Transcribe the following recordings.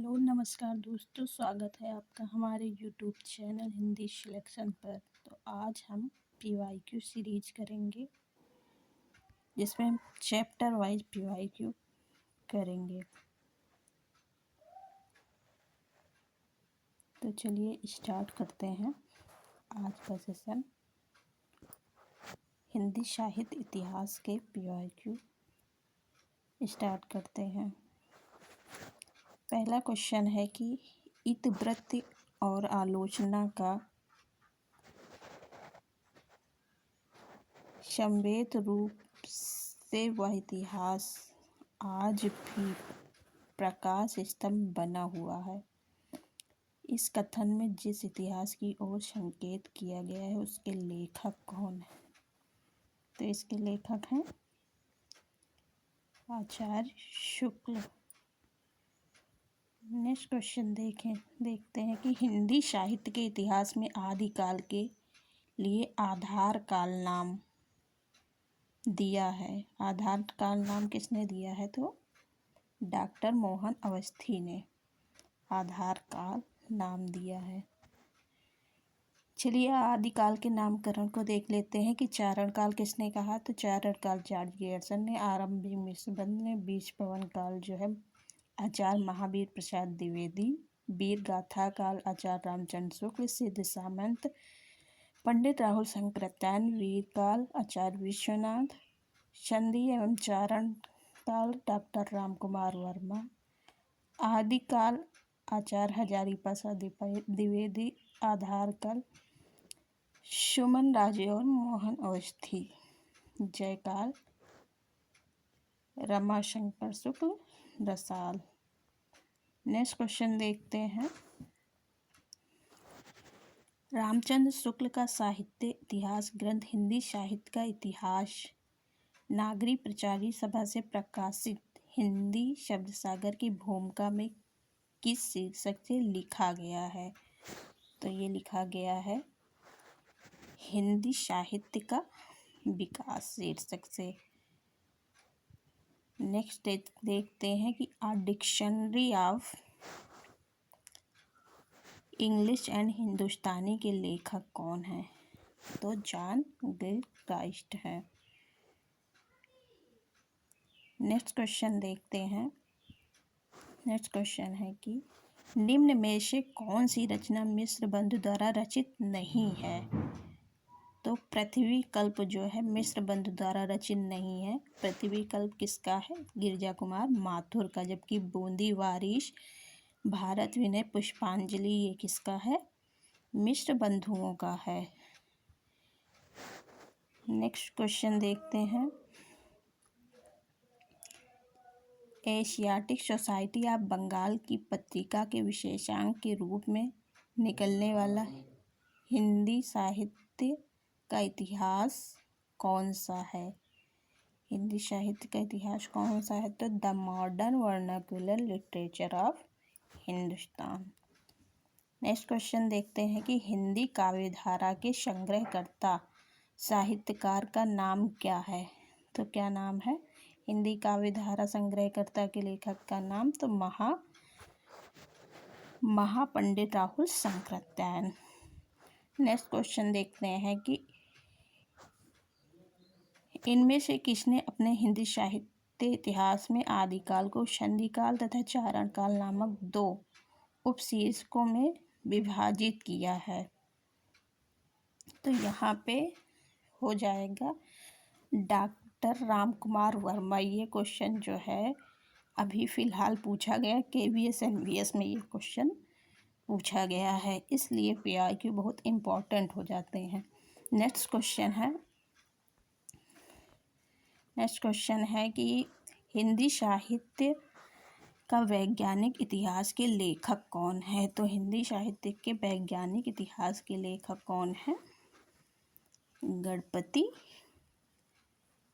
Hello नमस्कार दोस्तों, स्वागत है आपका हमारे यूट्यूब चैनल हिंदी सिलेक्शन पर। तो आज हम पीवाईक्यू सीरीज करेंगे जिसमें हम चैप्टर वाइज पीवाईक्यू करेंगे। तो चलिए स्टार्ट करते हैं आज का सेशन। हिंदी साहित्य इतिहास के पीवाईक्यू स्टार्ट करते हैं। पहला क्वेश्चन है कि इतिवृत्त और आलोचना का समवेत रूप से वह इतिहास आज भी प्रकाश स्तंभ बना हुआ है। इस कथन में जिस इतिहास की ओर संकेत किया गया है उसके लेखक कौन है? तो इसके लेखक हैं आचार्य शुक्ल। नेक्स्ट क्वेश्चन देखते हैं कि हिंदी साहित्य के इतिहास में आदिकाल के लिए आधार काल नाम दिया है। आधार काल नाम किसने दिया है? तो डॉक्टर मोहन अवस्थी ने आधार काल नाम दिया है। चलिए आदिकाल के नामकरण को देख लेते हैं कि चारण काल किसने कहा? तो चारण काल जॉर्ज ग्रियर्सन ने, आरंभिक मिश्रबंध ने, बीज पवन काल जो है आचार्य महावीर प्रसाद द्विवेदी, वीर गाथा काल आचार्य रामचंद्र शुक्ल, सिद्ध सामंत, पंडित राहुल शंकराचार्य, वीर काल आचार्य विश्वनाथ, संधि एवं चारण काल डॉक्टर राम कुमार वर्मा, आदिकाल आचार्य हजारी प्रसाद द्विवेदी, आधार काल सुमन राजे और मोहन अवस्थी, जयकाल रमाशंकर शुक्ल रसाल। नेक्स्ट क्वेश्चन देखते हैं। रामचंद्र शुक्ल का साहित्य इतिहास ग्रंथ हिंदी साहित्य का इतिहास नागरिक प्रचारी सभा से प्रकाशित हिंदी शब्द सागर की भूमिका में किस शीर्षक से लिखा गया है? तो ये लिखा गया है हिंदी साहित्य का विकास शीर्षक से। नेक्स्ट देखते हैं कि आ डिक्शनरी ऑफ इंग्लिश एंड हिंदुस्तानी के लेखक कौन हैं? तो जॉन गिलक्राइस्ट हैं। नेक्स्ट क्वेश्चन देखते हैं। नेक्स्ट क्वेश्चन है कि निम्न में से कौन सी रचना मिश्र बंधु द्वारा रचित नहीं है? तो पृथ्वी कल्प जो है मिश्र बंधु द्वारा रचित नहीं है। पृथ्वी कल्प किसका है? गिरजा कुमार माथुर का। जबकि बूंदी वारिश, भारत विनय, पुष्पांजलि ये किसका है? मिश्र बंधुओं का है। नेक्स्ट क्वेश्चन देखते हैं। एशियाटिक सोसाइटी ऑफ बंगाल की पत्रिका के विशेषांक के रूप में निकलने वाला हिंदी साहित्य का इतिहास कौन सा है? हिंदी साहित्य का इतिहास कौन सा है? तो the modern vernacular literature of Hindustan. Next question देखते हैं कि हिंदी काव्यधारा के संग्रहकर्ता साहित्यकार का नाम क्या है? तो क्या नाम है हिंदी काव्यधारा संग्रहकर्ता के लेखक का नाम? तो महापंडित राहुल शंकराचार्य। नेक्स्ट क्वेश्चन देखते हैं कि इनमें से किसने अपने हिंदी साहित्य इतिहास में आदिकाल को संधिकाल तथा चारण काल नामक दो उपशीर्षकों में विभाजित किया है? तो यहाँ पे हो जाएगा डॉक्टर राम कुमार वर्मा। ये क्वेश्चन जो है अभी फ़िलहाल पूछा गया, KVS NVS में ये क्वेश्चन पूछा गया है, इसलिए PIQ बहुत इम्पोर्टेंट हो जाते हैं। नेक्स्ट क्वेश्चन है कि हिंदी साहित्य का वैज्ञानिक इतिहास के लेखक कौन है? तो हिंदी साहित्य के वैज्ञानिक इतिहास के लेखक कौन हैं? गणपति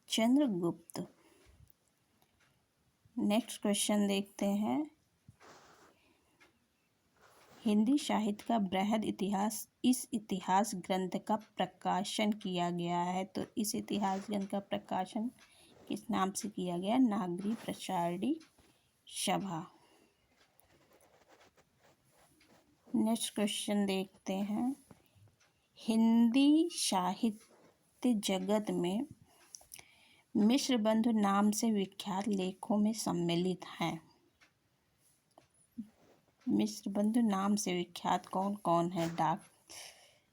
चंद्रगुप्त। नेक्स्ट क्वेश्चन देखते हैं। हिंदी साहित्य का बृहद इतिहास इस इतिहास ग्रंथ का प्रकाशन किया गया है? तो इस इतिहास ग्रंथ का प्रकाशन किस नाम से किया गया? नागरिक प्रचारी सभा। नेक्स्ट क्वेश्चन देखते हैं। हिंदी साहित्य जगत में मिश्र बंधु नाम से विख्यात लेखों में सम्मिलित हैं। मिश्र बंधु नाम से विख्यात कौन कौन है?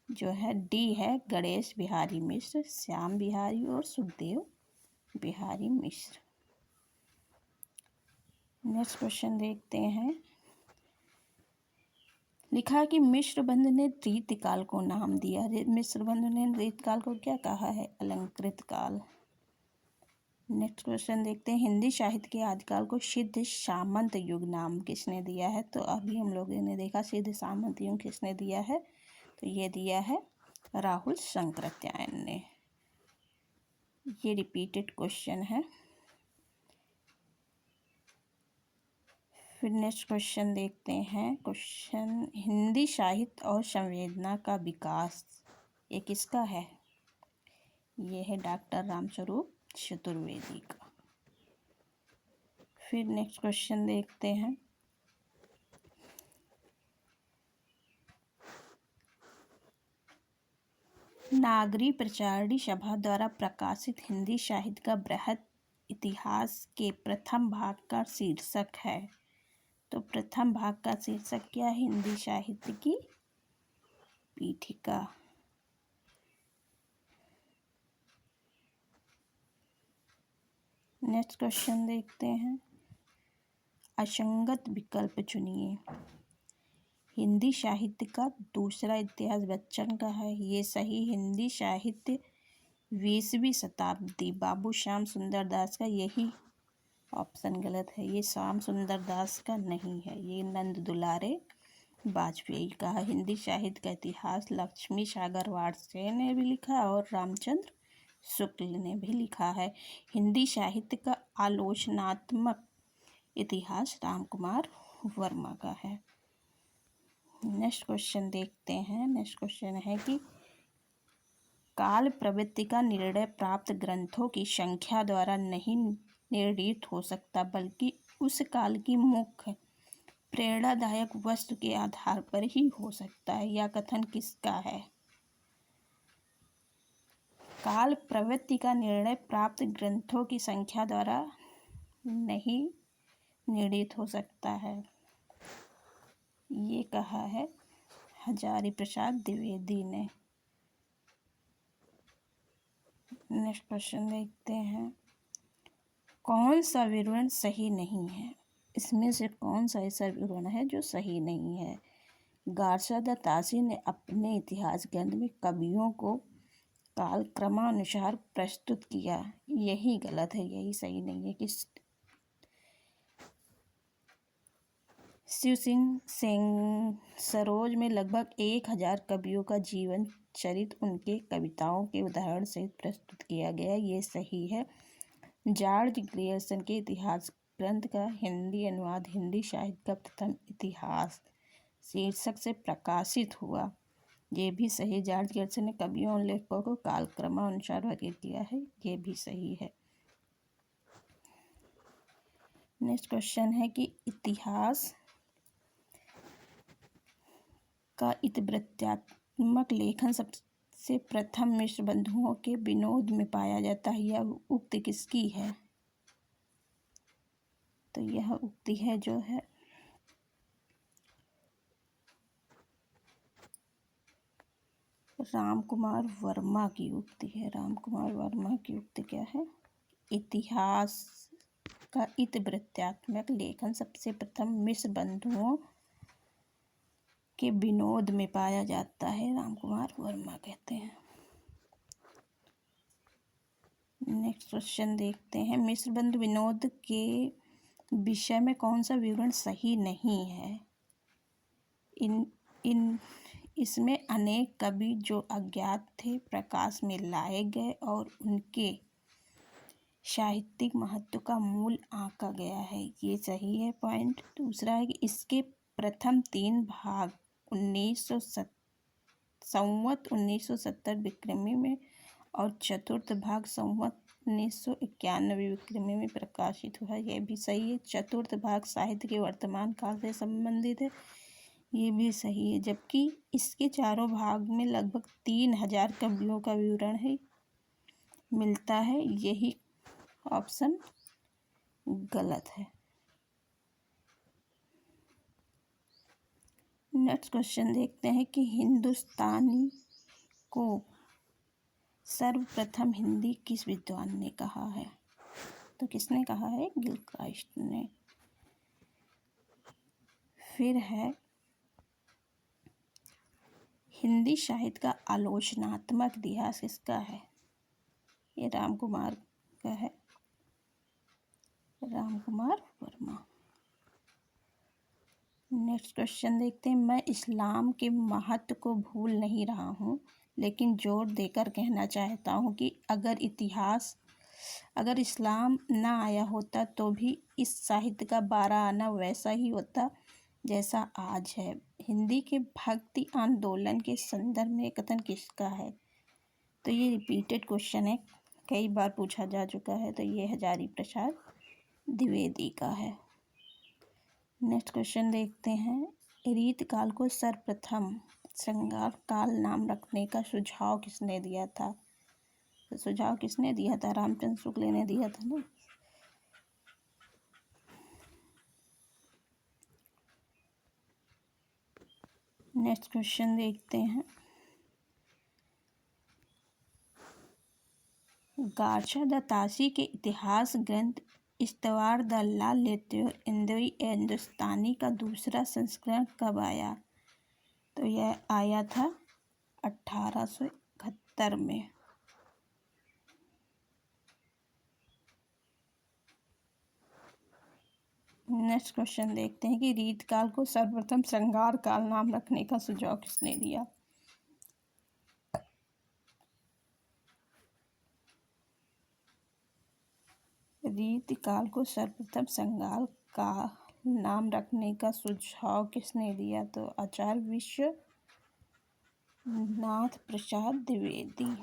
जो है डी है गणेश बिहारी मिश्र, श्याम बिहारी और सुखदेव बिहारी मिश्र। नेक्स्ट क्वेश्चन देखते हैं। लिखा कि मिश्र बंधु ने रीतकाल को नाम दिया। मिश्र बंधु ने रीतकाल को क्या कहा है? अलंकृत काल। नेक्स्ट क्वेश्चन देखते हैं। हिंदी साहित्य के आदिकाल को सिद्ध सामंत युग नाम किसने दिया है? तो अभी हम लोगों ने देखा सिद्ध सामंत युग किसने दिया है, तो ये दिया है राहुल शंकराचार्य ने। ये रिपीटेड क्वेश्चन है। फिर नेक्स्ट क्वेश्चन देखते हैं। क्वेश्चन हिंदी साहित्य और संवेदना का विकास ये किसका है? ये है डॉक्टर रामस्वरूप चतुर्वेदी का। फिर नेक्स्ट क्वेश्चन देखते हैं। नागरी प्रचारणी सभा द्वारा प्रकाशित हिंदी साहित्य का बृहद इतिहास के प्रथम भाग का शीर्षक है। तो प्रथम भाग का शीर्षक क्या है? हिंदी साहित्य की पीठिका। नेक्स्ट क्वेश्चन देखते हैं। असंगत विकल्प चुनिए। हिंदी साहित्य का दूसरा इतिहास बच्चन का है, ये सही। हिंदी साहित्य 20वीं शताब्दी बाबू श्याम सुंदर दास का, यही ऑप्शन गलत है। ये श्याम सुंदर दास का नहीं है, ये नंद दुलारे वाजपेयी का है। हिंदी साहित्य का इतिहास लक्ष्मी सागर वाटसे ने भी लिखा और रामचंद्र शुक्ल ने भी लिखा है। हिंदी साहित्य का आलोचनात्मक इतिहास रामकुमार वर्मा का है। नेक्स्ट क्वेश्चन देखते हैं। नेक्स्ट क्वेश्चन है कि काल प्रवृत्ति का निर्णय प्राप्त ग्रंथों की संख्या द्वारा नहीं निर्णीत हो सकता, बल्कि उस काल की मुख्य प्रेरणादायक वस्तु के आधार पर ही हो सकता है। यह कथन किसका है? काल प्रवृत्ति का निर्णय प्राप्त ग्रंथों की संख्या द्वारा नहीं निर्णीत हो सकता है, ये कहा है हजारी प्रसाद द्विवेदी ने। नेक्स्ट क्वेश्चन देखते हैं। कौन सा विवरण सही नहीं है? इसमें से कौन सा ऐसा विवरण है जो सही नहीं है? गार्सद तासी ने अपने इतिहास ग्रंथ में कवियों को कालक्रमानुसार प्रस्तुत किया, यही गलत है, यही सही नहीं है। कि शिव सिंह सरोज में लगभग 1000 कवियों का जीवन चरित्र उनके कविताओं के उदाहरण सहित प्रस्तुत किया गया, ये सही है। जॉर्ज ग्रियर्सन के इतिहास ग्रंथ का हिंदी अनुवाद हिंदी साहित्य का प्रथम इतिहास शीर्षक से प्रकाशित हुआ, ये भी सही। जॉर्ज ग्रियर्सन ने कवियों और लेखकों को कालक्रमानुसार वर्गीकृत किया है, ये भी सही है। नेक्स्ट क्वेश्चन है कि इतिहास का इतिवृत्तात्मक लेखन सबसे प्रथम मिश्र बंधुओं के विनोद में पाया जाता है, यह उक्ति किसकी है? तो यह उक्ति है जो है रामकुमार वर्मा की उक्ति है। रामकुमार वर्मा की उक्ति क्या है? इतिहास का इतिवृत्तात्मक लेखन सबसे प्रथम मिश्र बंधुओं के विनोद में पाया जाता है, रामकुमार वर्मा कहते हैं। नेक्स्ट क्वेश्चन देखते हैं। मिश्र बंधु विनोद के विषय में कौन सा विवरण सही नहीं है? इसमें अनेक कवि जो अज्ञात थे प्रकाश में लाए गए और उनके साहित्यिक महत्व का मूल आंका गया है, ये सही है पॉइंट। दूसरा है कि इसके प्रथम 3 भाग 1970 विक्रमी में और चतुर्थ भाग संवत 1991 विक्रमी में प्रकाशित हुआ, यह भी सही है। चतुर्थ भाग साहित्य के वर्तमान काल से संबंधित है, ये भी सही है, जबकि इसके चारों भाग में लगभग 3000 कवियों का विवरण है मिलता है। यही ऑप्शन गलत है। नेक्स्ट क्वेश्चन देखते हैं कि हिंदुस्तानी को सर्वप्रथम हिंदी किस विद्वान ने कहा है? तो किसने कहा है? गिलक्राइस्ट ने। फिर है हिंदी साहित्य का आलोचनात्मक इतिहास किसका है? ये राम कुमार का है, राम कुमार वर्मा। नेक्स्ट क्वेश्चन देखते हैं, मैं इस्लाम के महत्व को भूल नहीं रहा हूँ, लेकिन जोर देकर कहना चाहता हूँ कि अगर इस्लाम ना आया होता तो भी इस साहित्य का 12 आना वैसा ही होता जैसा आज है। हिंदी के भक्ति आंदोलन के संदर्भ में कथन किसका है? तो ये रिपीटेड क्वेश्चन है, कई बार पूछा जा चुका है, तो ये हजारी प्रसाद द्विवेदी का है। नेक्स्ट क्वेश्चन देखते हैं, रीत काल को सर्वप्रथम श्रृंगार काल नाम रखने का सुझाव किसने दिया था? तो सुझाव किसने दिया था? रामचंद्र शुक्ल ने दिया था ना। नेक्स्ट क्वेश्चन देखते हैं, गारशा द ताशी के इतिहास ग्रंथ इस्तवार द लाल लेत्योर इंदोई हिंदुस्तानी का दूसरा संस्करण कब आया? तो यह आया था 1871 में। नेक्स्ट क्वेश्चन देखते हैं कि रीत काल को सर्वप्रथम श्रृंगार काल नाम रखने का सुझाव किसने दिया? रीत काल को सर्वप्रथम श्रृंगार काल नाम रखने का सुझाव किसने दिया? तो आचार्य विश्वनाथ प्रसाद द्विवेदी।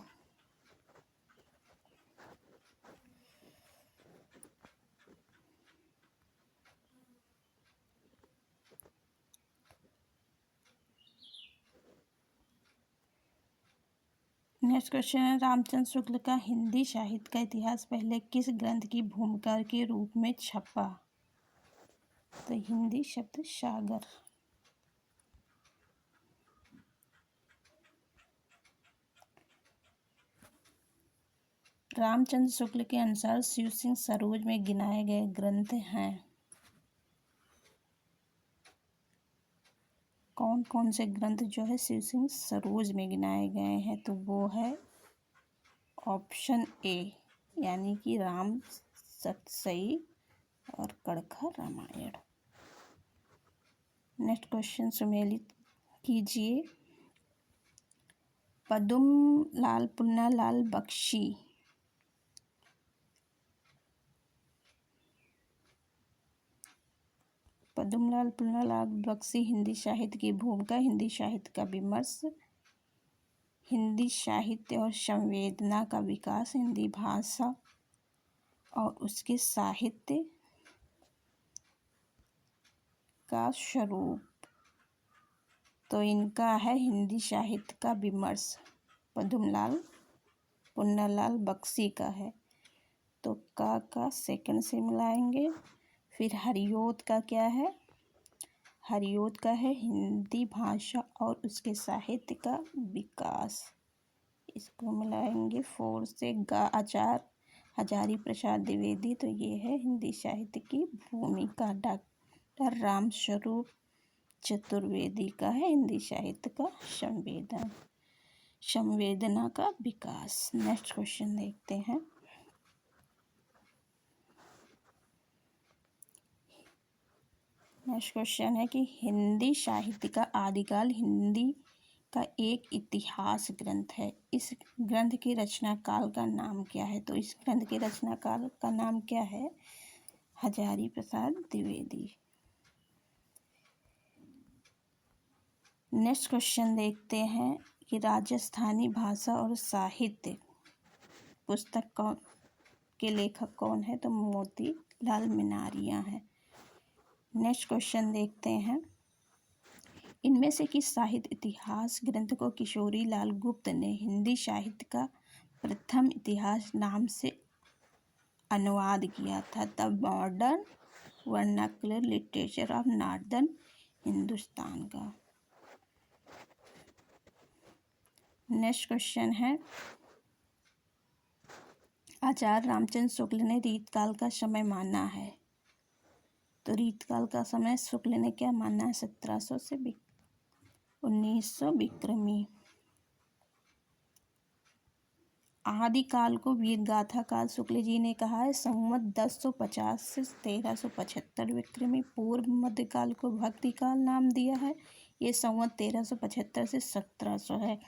नेक्स्ट क्वेश्चन है, रामचंद्र शुक्ल का हिंदी साहित्य का इतिहास पहले किस ग्रंथ की भूमिका के रूप में छपा? तो हिंदी शब्द सागर। रामचंद्र शुक्ल के अनुसार शिव सिंह सरोज में गिनाए गए ग्रंथ हैं। कौन कौन से ग्रंथ जो है शिव सिंह सरोज में गिनाए गए हैं? तो वो है ऑप्शन ए, यानी कि राम सतसई और कड़खा रामायण। नेक्स्ट क्वेश्चन सुमेलित कीजिए, पद्मलाल पुन्नालाल बख्शी पद्मलाल पुन्नालाल बख्शी हिंदी साहित्य की भूमिका, हिंदी साहित्य का विमर्श, हिंदी साहित्य और संवेदना का विकास, हिंदी भाषा और उसके साहित्य का स्वरूप। तो इनका है हिंदी साहित्य का विमर्श, पद्मलाल पुन्नालाल बख्शी का है। तो का सेकंड से मिलाएंगे। फिर हरिओत का क्या है? हरिओत का है हिंदी भाषा और उसके साहित्य का विकास। इसको मिलाएंगे 4 से। आचार्य हजारी प्रसाद द्विवेदी, तो ये है हिंदी साहित्य की भूमिका। डॉक्टर रामस्वरूप चतुर्वेदी का है हिंदी साहित्य का संवेदना का विकास। नेक्स्ट क्वेश्चन देखते हैं, नेक्स्ट क्वेश्चन है कि हिंदी साहित्य का आदिकाल हिंदी का एक इतिहास ग्रंथ है, इस ग्रंथ के रचना काल का नाम क्या है? तो इस ग्रंथ के रचना काल का नाम क्या है? हजारी प्रसाद द्विवेदी। नेक्स्ट क्वेश्चन देखते हैं कि राजस्थानी भाषा और साहित्य पुस्तक के लेखक कौन है? तो मोतीलाल मिनारिया है। नेक्स्ट क्वेश्चन देखते हैं, इनमें से किस साहित्य इतिहास ग्रंथ को किशोरी लाल गुप्त ने हिंदी साहित्य का प्रथम इतिहास नाम से अनुवाद किया था? The modern vernacular literature of northern Hindustan का। नेक्स्ट क्वेश्चन है, आचार्य रामचंद्र शुक्ल ने रीतकाल का समय माना है। तो रीतकाल का समय शुक्ल ने क्या माना है? 1700 से 1900 विक्रमी। आदिकाल को वीर गाथा काल शुक्ल जी ने कहा है। संवत 1050 से 1375 विक्रमी। पूर्व मध्यकाल को भक्ति काल नाम दिया है। ये संवत 1375 से 1700 है।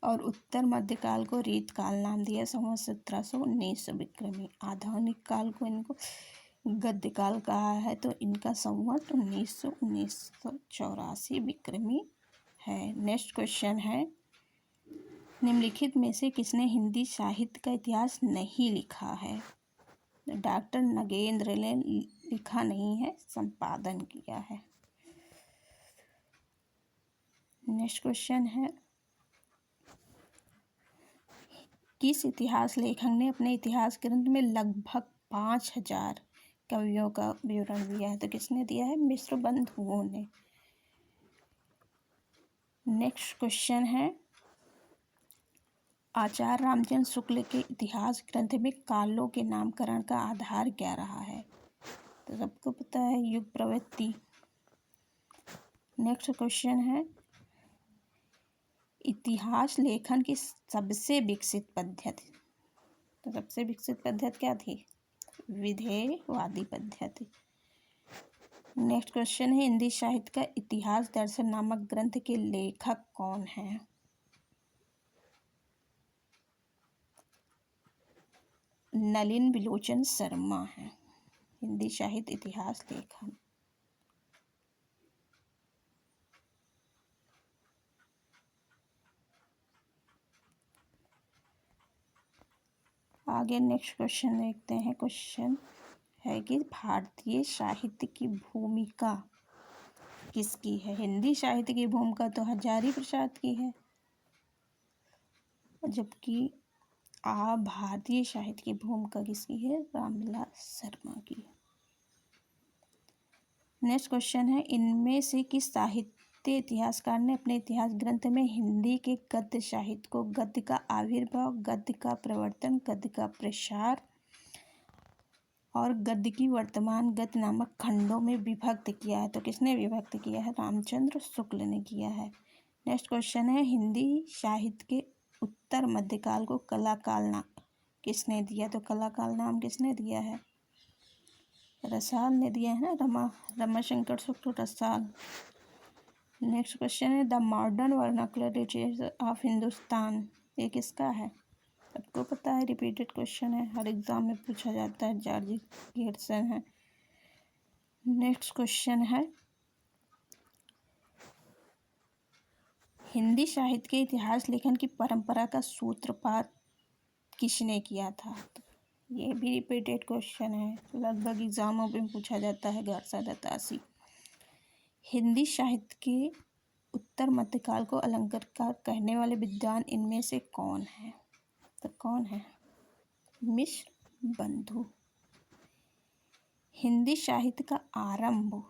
और उत्तर मध्यकाल को रीतकाल नाम दिया, संवत 1700 1900 विक्रमी। आधुनिक काल को इनको गद्यकाल कहा है, तो इनका संवत 1900 1984 विक्रमी है। नेक्स्ट क्वेश्चन है, निम्नलिखित में से किसने हिंदी साहित्य का इतिहास नहीं लिखा है? डॉक्टर नगेंद्र ने लिखा नहीं है, संपादन किया है। नेक्स्ट क्वेश्चन है, किस इतिहास लेखक ने अपने इतिहास ग्रंथ में लगभग 5000 कवियों का विवरण दिया है? तो किसने दिया है? मिश्र बंधुओं ने। नेक्स्ट क्वेश्चन है, आचार्य रामचंद्र शुक्ल के इतिहास ग्रंथ में कालों के नामकरण का आधार क्या रहा है? तो सबको पता है, युग प्रवृत्ति। नेक्स्ट क्वेश्चन है, इतिहास लेखन की सबसे विकसित पद्धति। तो सबसे विकसित पद्धति क्या थी? विधेयवादी पद्धति। नेक्स्ट क्वेश्चन है, हिंदी साहित्य का इतिहास दर्शन नामक ग्रंथ के लेखक कौन हैं? नलिन विलोचन शर्मा है हिंदी साहित्य इतिहास लेखन। आगे नेक्स्ट क्वेश्चन देखते हैं। क्वेश्चन है कि भारतीय साहित्य की भूमिका किसकी है? हिंदी साहित्य की भूमिका तो हजारी प्रसाद की है, जबकि भारतीय साहित्य की भूमिका किसकी है? रामविलास शर्मा की। नेक्स्ट क्वेश्चन है, इनमें से किस साहित्य इतिहासकार ने अपने इतिहास ग्रंथ में हिंदी के गद्य साहित्य को गद्य का आविर्भाव, गद्य का प्रवर्तन, गद्य का प्रसार और गद्य की वर्तमान गति नामक खंडों में विभक्त किया है? तो किसने विभक्त किया है? रामचंद्र शुक्ल ने किया है। नेक्स्ट क्वेश्चन है, हिंदी साहित्य के उत्तर मध्यकाल को कला काल नाम किसने दिया? तो कला काल नाम किसने दिया है? रसाल ने दिया है ना, रमाशंकर शुक्ल रसाल। नेक्स्ट क्वेश्चन है, the modern vernacular literature of Hindustan, ये किसका है? सबको पता है, रिपीटेड क्वेश्चन है, हर एग्जाम में पूछा जाता है, जॉर्ज गेटसन है। नेक्स्ट क्वेश्चन है, हिंदी साहित्य के इतिहास लेखन की परंपरा का सूत्रपात किसने किया था? ये भी रिपीटेड क्वेश्चन है, लगभग एग्जामों में पूछा जाता है, गारसा दत्तासी। हिंदी साहित्य के उत्तर मध्यकाल को अलंकार कहने वाले विद्वान इनमें से कौन है? तो कौन है? मिश्र बंधु। हिंदी साहित्य का आरंभ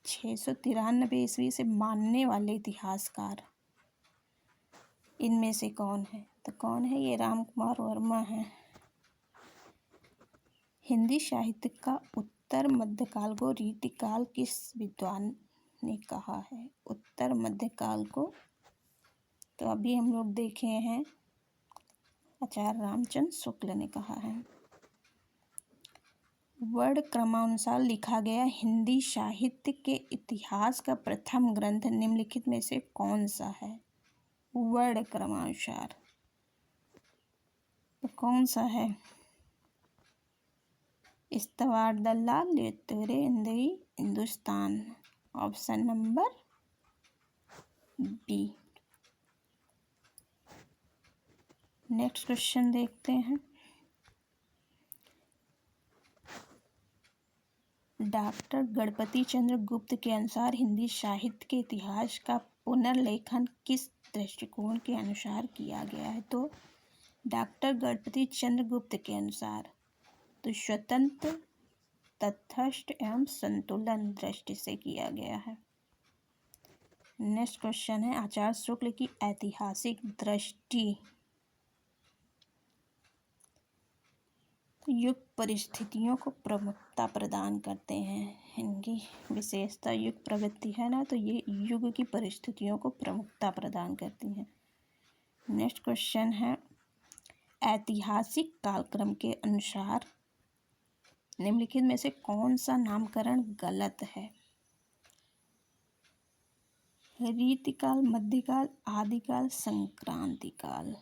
693 ईस्वी से मानने वाले इतिहासकार इनमें से कौन है? तो कौन है? ये राम कुमार वर्मा है। हिंदी साहित्य का उत्तर मध्यकाल को रीतिकाल किस विद्वान ने कहा है? उत्तर मध्यकाल को तो अभी हम लोग देखे हैं, आचार्य रामचंद्र शुक्ल ने कहा है। वर्ण क्रमानुसार लिखा गया हिंदी साहित्य के इतिहास का प्रथम ग्रंथ निम्नलिखित में से कौन सा है? वर्ण क्रमानुसार तो कौन सा है? इस्तवारदल्ला literature in the Hindustan, option number B. Next question देखते हैं। डॉक्टर गणपति चंद्र गुप्त के अनुसार हिंदी साहित्य के इतिहास का पुनर्लेखन किस दृष्टिकोण के अनुसार किया गया है? तो डॉक्टर गणपति चंद्र गुप्त के अनुसार तो स्वतंत्र, तटस्थ एवं संतुलन दृष्टि से किया गया है। नेक्स्ट क्वेश्चन है, आचार्य शुक्ल की ऐतिहासिक दृष्टि युग परिस्थितियों को प्रमुखता प्रदान करते हैं। इनकी विशेषता युग प्रवृत्ति है ना, तो ये युग की परिस्थितियों को प्रमुखता प्रदान करती हैं। नेक्स्ट क्वेश्चन है, ऐतिहासिक कालक्रम के अनुसार निम्नलिखित में से कौन सा नामकरण गलत है? रीतिकाल, मध्यकाल, आदिकाल, संक्रांति काल।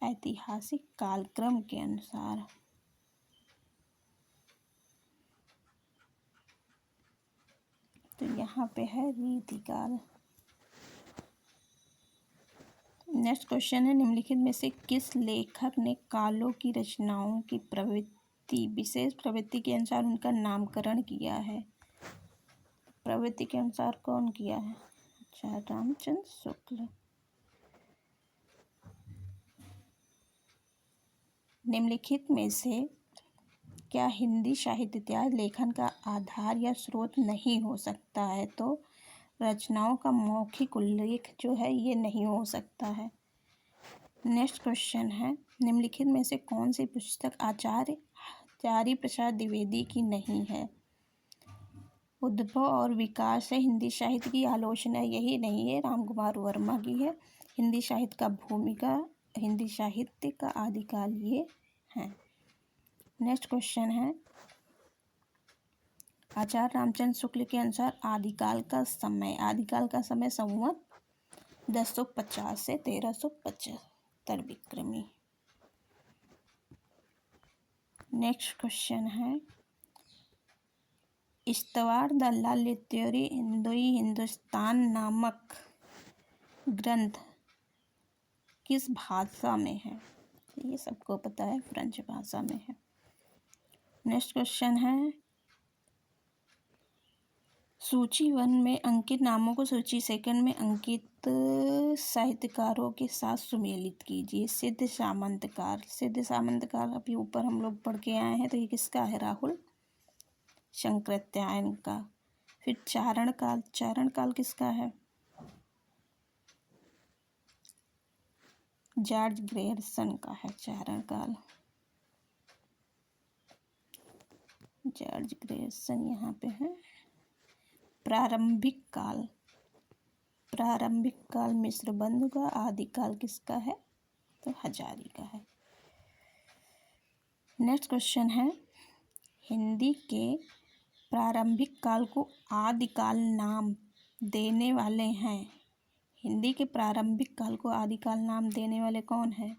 ऐतिहासिक कालक्रम के अनुसार तो यहाँ पे है रीतिकाल। नेक्स्ट क्वेश्चन है, निम्नलिखित में से किस लेखक ने कालों की रचनाओं की प्रवृत्ति, विशेष प्रवृत्ति के अनुसार उनका नामकरण किया है? प्रवृत्ति के अनुसार कौन किया है? अच्छा, रामचंद्र शुक्ल। निम्नलिखित में से क्या हिंदी साहित्य इतिहास लेखन का आधार या स्रोत नहीं हो सकता है? तो रचनाओं का मौखिक उल्लेख जो है ये नहीं हो सकता है। नेक्स्ट क्वेश्चन है, निम्नलिखित में से कौन सी पुस्तक आचार्य हजारी प्रसाद द्विवेदी की नहीं है? उद्भव और विकास है हिंदी साहित्य की आलोचना, यही नहीं है, रामकुमार वर्मा की है। हिंदी साहित्य का भूमिका, हिंदी साहित्य का आदिकाल, ये है। नेक्स्ट क्वेश्चन है, आचार्य रामचंद्र शुक्ल के अनुसार आदिकाल का समय संवत 1050 से 1375 विक्रमी। नेक्स्ट क्वेश्चन है, इस्तवार द लिटरेरी हिंदुस्तान नामक ग्रंथ किस भाषा में है? ये सबको पता है, फ्रेंच भाषा में है। नेक्स्ट क्वेश्चन है, सूची 1 में अंकित नामों को सूची 2 में अंकित साहित्यकारों के साथ सुमेलित कीजिए। सिद्ध सामंतकार अभी ऊपर हम लोग पढ़ के आए हैं, तो ये किसका है? राहुल शंकराचार्य का। फिर चारण काल किसका है? जॉर्ज ग्रेयर्सन का है चारण काल। जॉर्ज ग्रेयर्सन यहाँ पे है। प्रारंभिक काल मिश्र बंधु का। आदिकाल किसका है? तो हजारी का है। नेक्स्ट क्वेश्चन है, हिंदी के प्रारंभिक काल को आदिकाल नाम देने वाले हैं। हिंदी के प्रारंभिक काल को आदिकाल नाम देने वाले कौन है?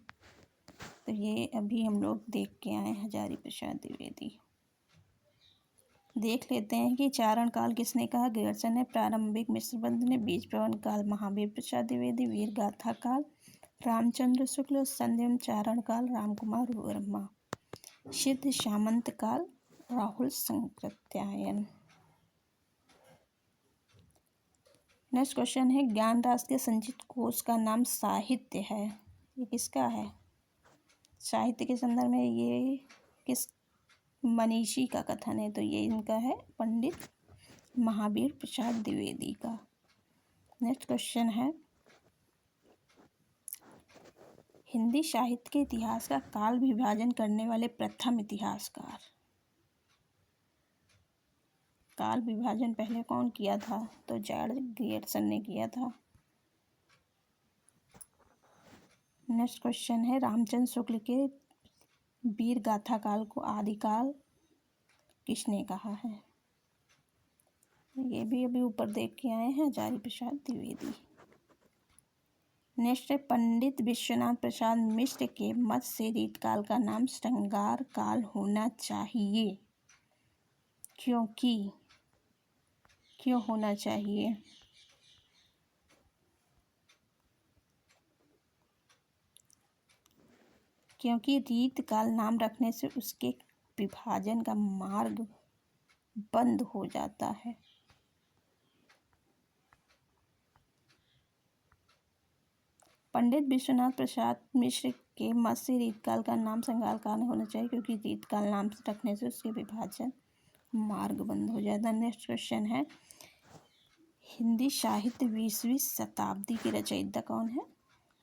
तो ये अभी हम लोग देख के आए, हजारी प्रसाद द्विवेदी। देख लेते हैं कि चारण काल किसने कहा? ग्रेयर्सन ने। प्रारंभिक मिश्रबंध ने। बीज प्रवन काल महावीर प्रसाद द्विवेदी। वीर गाथा काल रामचंद्र शुक्ल। संध्यम चारण काल रामकुमार वर्मा। सिद्ध सामंत काल राहुल शंकराचार्य। नेक्स्ट क्वेश्चन है, ज्ञान राशि के संचित कोश का नाम साहित्य है, ये किसका है? साहित्य के संदर्भ में ये किस मनीषी का कथन है? तो ये इनका है, पंडित महावीर प्रसाद द्विवेदी का। नेक्स्ट क्वेश्चन है, हिंदी साहित्य के इतिहास का काल विभाजन करने वाले प्रथम इतिहासकार। काल विभाजन पहले कौन किया था? तो जॉर्ज ग्रेयर्सन ने किया था। नेक्स्ट क्वेश्चन है, रामचंद्र शुक्ल के वीर गाथा काल को आदिकाल किसने कहा है? ये भी अभी ऊपर देख के आए हैं, हजारी प्रसाद द्विवेदी। नेक्स्ट है, पंडित विश्वनाथ प्रसाद मिश्र के मत से रीतकाल का नाम श्रृंगार काल होना चाहिए, क्यों होना चाहिए? क्योंकि रीतकाल नाम रखने से उसके विभाजन का मार्ग बंद हो जाता है। पंडित विश्वनाथ प्रसाद मिश्र के मत से रीतकाल का नाम संगाल काल होना चाहिए, क्योंकि रीतकाल नाम रखने से उसके विभाजन मार्ग बंद हो जाता है। नेक्स्ट क्वेश्चन है, हिंदी साहित्य 20वीं शताब्दी के रचयिता कौन है?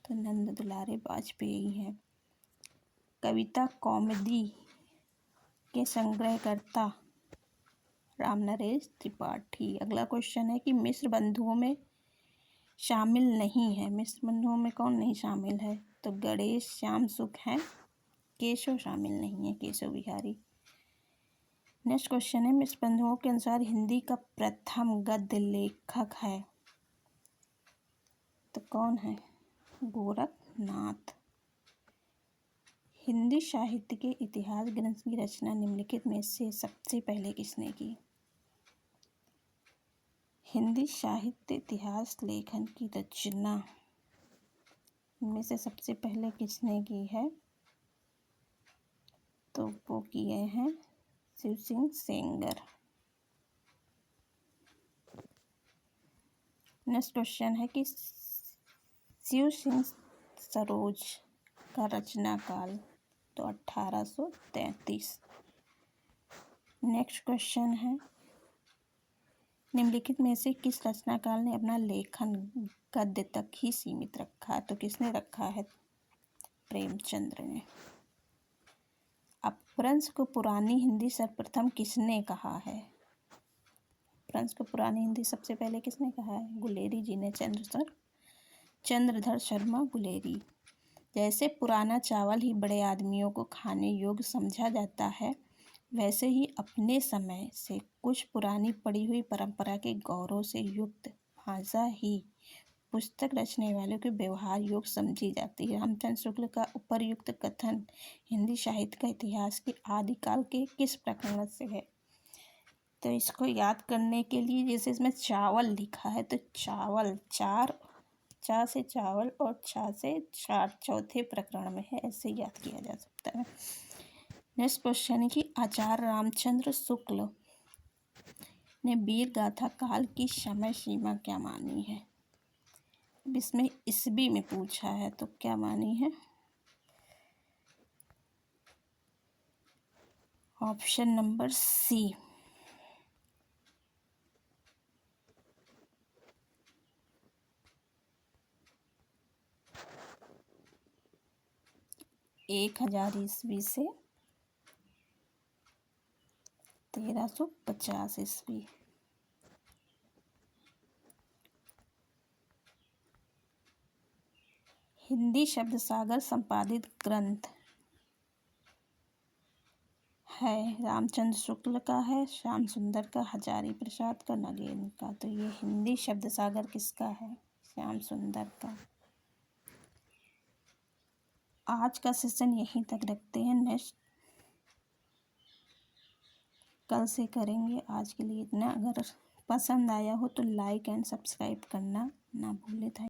तो नंद दुलारे वाजपेयी हैं। कविता कौमुदी के संग्रहकर्ता रामनरेश त्रिपाठी। अगला क्वेश्चन है कि मिश्र बंधुओं में शामिल नहीं है। मिश्र बंधुओं में कौन नहीं शामिल है? तो गणेश श्याम सुख हैं। केशव शामिल नहीं है, केशव बिहारी। नेक्स्ट क्वेश्चन है, मिश्र बंधुओं के अनुसार हिंदी का प्रथम गद्य लेखक है, तो कौन है? गोरखनाथ। हिंदी साहित्य के इतिहास ग्रंथ की रचना निम्नलिखित में से सबसे पहले किसने की? हिंदी साहित्य इतिहास लेखन की रचना में से सबसे पहले किसने की है? तो वो किए हैं शिव सिंह सेंगर। नेक्स्ट क्वेश्चन है कि शिव सिंह सरोज का रचना काल, तो 1833। नेक्स्ट क्वेश्चन है, निम्नलिखित में से किस रचनाकाल ने अपना लेखन गद्य तक ही सीमित रखा? तो किसने रखा है? प्रेमचंद्र ने। अपभ्रंश को पुरानी हिंदी सर्वप्रथम किसने कहा है? अपभ्रंश को पुरानी हिंदी सबसे पहले किसने कहा है? गुलेरी जी ने, चंद्रधर शर्मा गुलेरी। जैसे पुराना चावल ही बड़े आदमियों को खाने योग्य समझा जाता है, वैसे ही अपने समय से कुछ पुरानी पड़ी हुई परंपरा के गौरव से युक्त भाषा ही पुस्तक रचने वालों के व्यवहार योग्य समझी जाती है। रामचंद्र शुक्ल का उपर्युक्त कथन हिंदी साहित्य का इतिहास के आदिकाल के किस प्रकरण से है? तो इसको याद करने के लिए, जैसे इसमें चावल लिखा है, तो चावल चा से चावल और छा से चार चौथे प्रकरण में है, ऐसे याद किया जा सकता है। नेक्स्ट क्वेश्चन है कि आचार्य रामचंद्र शुक्ल ने वीर गाथा काल की समय सीमा क्या मानी है? अब इसमें ईस्वी में पूछा है, तो क्या मानी है? Option number C. एक 1000 ईस्वी से 1350 ईस्वी। हिंदी शब्द सागर संपादित ग्रंथ है रामचंद्र शुक्ल का है, श्याम सुंदर का, हजारी प्रसाद का, नगेंद्र का। तो ये हिंदी शब्द सागर किसका है? श्याम सुंदर का। आज का सेशन यहीं तक रखते हैं, नेक्स्ट कल से करेंगे। आज के लिए इतना। अगर पसंद आया हो तो लाइक एंड सब्सक्राइब करना ना भूलें।